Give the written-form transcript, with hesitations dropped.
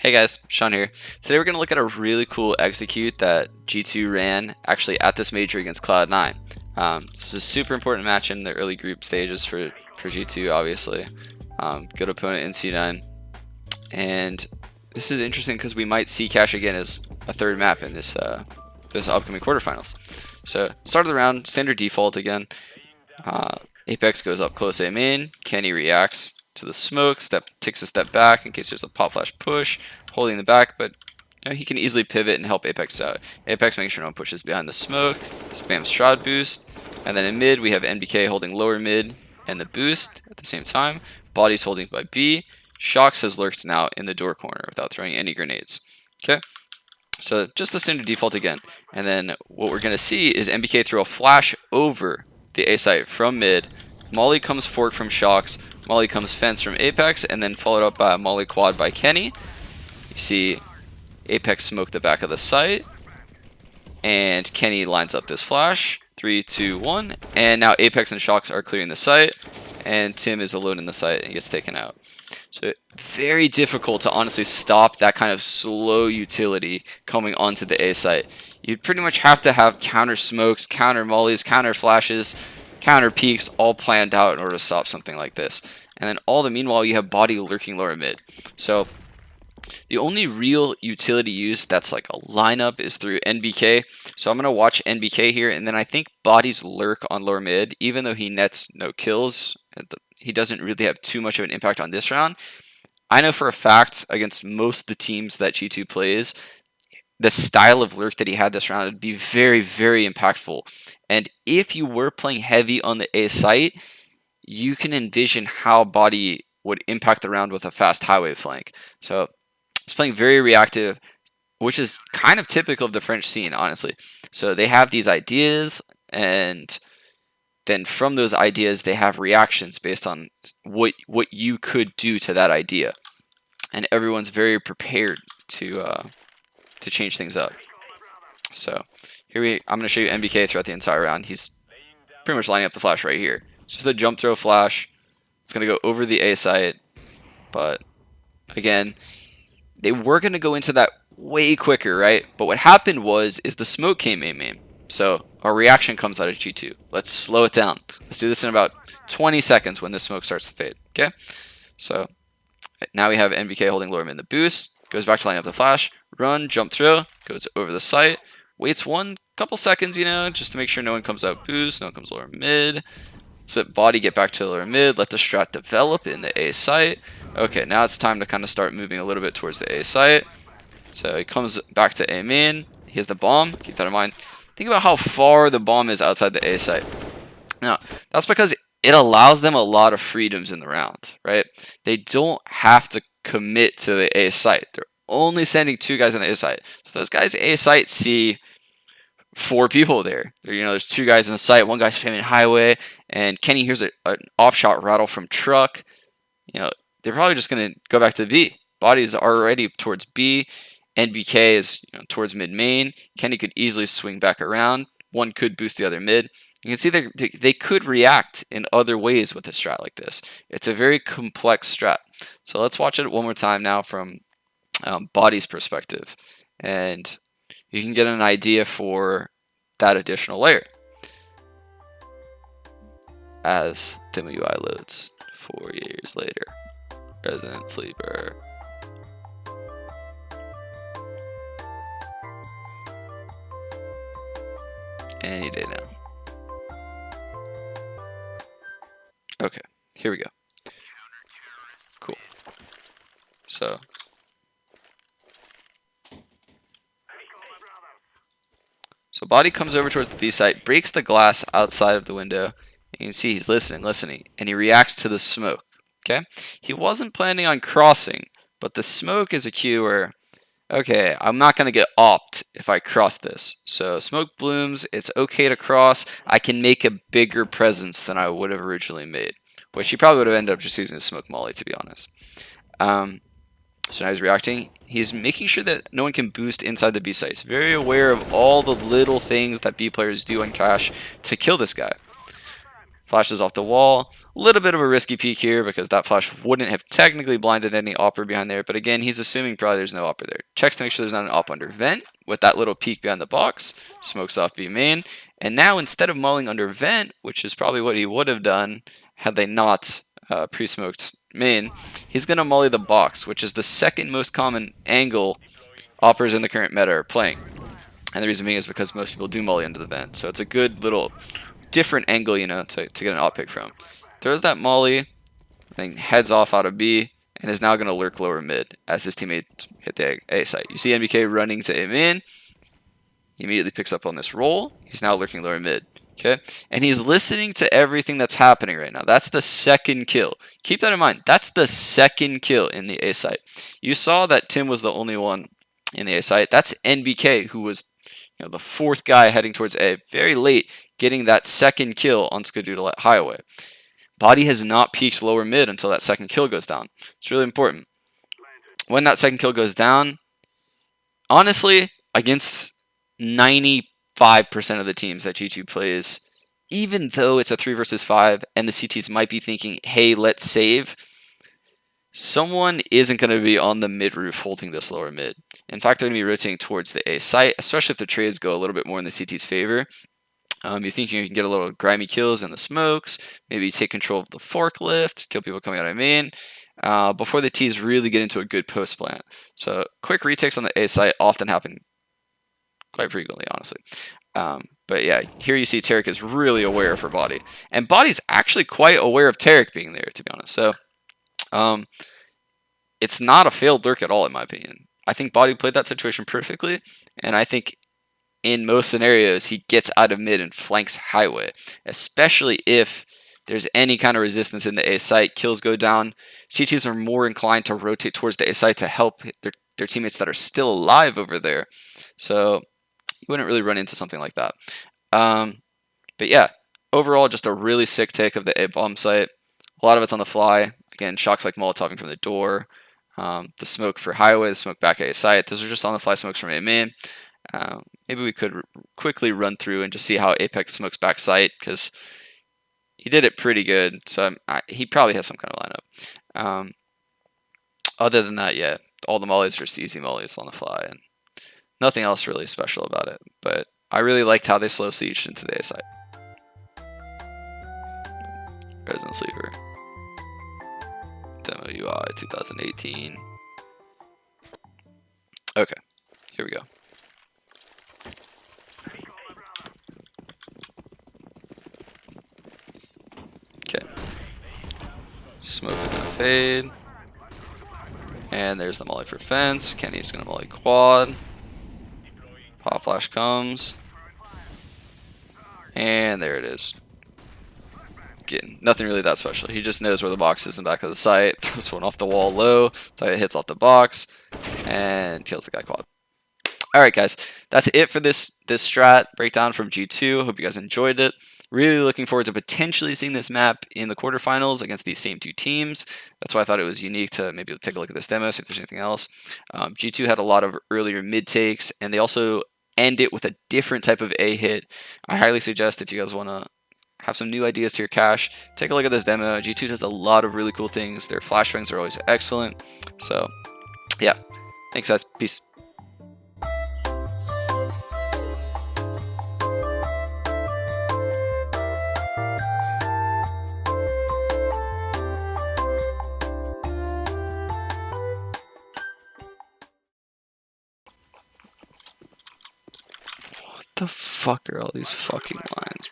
Hey guys, Sean here. Today we're going to look at a really cool execute that G2 ran actually at this major against Cloud9. This is a super important match in the early group stages for G2, obviously. Good opponent in C9. And this is interesting because we might see Cash again as a third map in this upcoming quarterfinals. So, start of the round, standard default again. Apex goes up close A main, Kenny reacts to the smoke, takes a step back in case there's a pop flash push, holding the back, but he can easily pivot and help Apex out. Apex making sure no one pushes behind the smoke, spam Strahd boost, and then in mid we have NBK holding lower mid and the boost at the same time. Body's holding by B. Shox has lurked now in the door corner without throwing any grenades. Okay, so just the standard default again. And then what we're going to see is NBK throw a flash over the A site from mid. Molly comes fork from Shox. Molly comes fence from Apex, and then followed up by a Molly quad by Kenny. You see Apex smoke the back of the site, and Kenny lines up this flash. 3, 2, 1, and now Apex and Shox are clearing the site, and Tim is alone in the site and gets taken out. So very difficult to honestly stop that kind of slow utility coming onto the A site. You pretty much have to have counter smokes, counter mollies, counter flashes, counter peaks all planned out in order to stop something like this. And then all the meanwhile you have body lurking lower mid. So the only real utility use that's like a lineup is through NBK. So I'm going to watch NBK here, and then I think bodies lurk on lower mid. Even though he nets no kills, he doesn't really have too much of an impact on this round. I know for a fact against most of the teams that G2 plays, the style of lurk that he had this round would be very, very impactful. And if you were playing heavy on the A site, you can envision how body would impact the round with a fast highway flank. So it's playing very reactive, which is kind of typical of the French scene, honestly. So they have these ideas, and then from those ideas, they have reactions based on what you could do to that idea. And everyone's very prepared to change things up. So here I'm going to show you NBK throughout the entire round. He's pretty much lining up the flash right here. It's just a jump throw flash. It's going to go over the A site. But again, they were going to go into that way quicker, right? But what happened was the smoke came A main. So our reaction comes out of G2. Let's slow it down. Let's do this in about 20 seconds when the smoke starts to fade. Okay? So now we have NBK holding lower mid the boost. Goes back to lining up the flash. Run, jump throw. Goes over the site. Waits couple seconds, just to make sure no one comes out boost. No one comes lower mid. Let body get back to lower mid. Let the strat develop in the A site. Okay, now it's time to kind of start moving a little bit towards the A site. So he comes back to A main. He has the bomb. Keep that in mind. Think about how far the bomb is outside the A site. Now, that's because it allows them a lot of freedoms in the round, right? They don't have to commit to the A site. They're only sending 2 guys on the A site. So those guys A site see 4 people there. There's 2 guys in the site. One guy's spamming highway, and Kenny hears an off-shot rattle from truck. They're probably just going to go back to B. Body's already towards B. NBK is towards mid main. Kenny could easily swing back around. One could boost the other mid. You can see they could react in other ways with a strat like this. It's a very complex strat. So let's watch it one more time now from body's perspective, and you can get an idea for that additional layer as demo UI loads 4 years later. Resident Sleeper. Any day now. Okay, here we go. Cool. So body comes over towards the B site, breaks the glass outside of the window. You can see he's listening, and he reacts to the smoke. Okay, he wasn't planning on crossing, but the smoke is a cue where, okay, I'm not going to get opt if I cross this. So smoke blooms, it's okay to cross. I can make a bigger presence than I would have originally made, which he probably would have ended up just using a smoke molly, to be honest. So now he's reacting. He's making sure that no one can boost inside the B site. He's very aware of all the little things that B players do on Cash to kill this guy. Flashes off the wall. A little bit of a risky peek here because that flash wouldn't have technically blinded any opper behind there. But again, he's assuming probably there's no opper there. Checks to make sure there's not an op under vent with that little peek behind the box. Smokes off B main. And now instead of mulling under vent, which is probably what he would have done had they not pre-smoked main, he's going to molly the box, which is the second most common angle oppers in the current meta are playing. And the reason being is because most people do molly under the vent. So it's a good little different angle, you know, to get an op pick from. Throws that molly, then heads off out of B, and is now going to lurk lower mid as his teammates hit the A site. You see NBK running to him in. He immediately picks up on this roll. He's now lurking lower mid. Okay, and he's listening to everything that's happening right now. That's the second kill. Keep that in mind. That's the second kill in the A site. You saw that Tim was the only one in the A site. That's NBK, who was, you know, the fourth guy heading towards A, very late, getting that second kill on Skadoodle at Highway. Body has not peaked lower mid until that second kill goes down. It's really important. When that second kill goes down, honestly, against 95% of the teams that G2 plays, even though it's a 3 versus 5 and the CTs might be thinking, hey, let's save, someone isn't going to be on the mid roof holding this lower mid. In fact, they're going to be rotating towards the A site, especially if the trades go a little bit more in the CT's favor. You think you can get a little grimy kills in the smokes, maybe take control of the forklift, kill people coming out of main, before the T's really get into a good post plant. So quick retakes on the A site often happen quite frequently, honestly. But yeah, here you see Tarek is really aware of her body. And Body's actually quite aware of Tarek being there, to be honest. So it's not a failed lurk at all, in my opinion. I think Body played that situation perfectly, and I think in most scenarios, he gets out of mid and flanks Highway, especially if there's any kind of resistance in the A site. Kills go down. CTs are more inclined to rotate towards the A site to help their teammates that are still alive over there. So you wouldn't really run into something like that. But yeah, overall, just a really sick take of the A bomb site. A lot of it's on the fly. Again, shocks like Molotoving from the door. The smoke for Highway, the smoke back at A site. Those are just on the fly smokes from A main. Maybe we could quickly run through and just see how Apex smokes back site, because he did it pretty good. So he probably has some kind of lineup. Other than that, yeah, all the mollies are just easy mollies on the fly, and nothing else really special about it. But I really liked how they slow sieged into the A site. Resident Sleeper. Demo UI 2018. Okay, here we go. Okay. Smoke is gonna fade. And there's the molly for fence. Kenny's gonna molly quad. Pop flash comes. And there it is. Again, nothing really that special. He just knows where the box is in the back of the site. Throws one off the wall low. So it hits off the box. And kills the guy quad. Alright guys, that's it for this strat breakdown from G2. Hope you guys enjoyed it. Really looking forward to potentially seeing this map in the quarterfinals against these same two teams. That's why I thought it was unique to maybe take a look at this demo, see if there's anything else. G2 had a lot of earlier mid takes, and they also end it with a different type of A hit. I highly suggest, if you guys want to have some new ideas to your cache, take a look at this demo. G2 does a lot of really cool things. Their flashbangs are always excellent. So yeah, thanks guys, peace. What the fuck are all these fucking lines?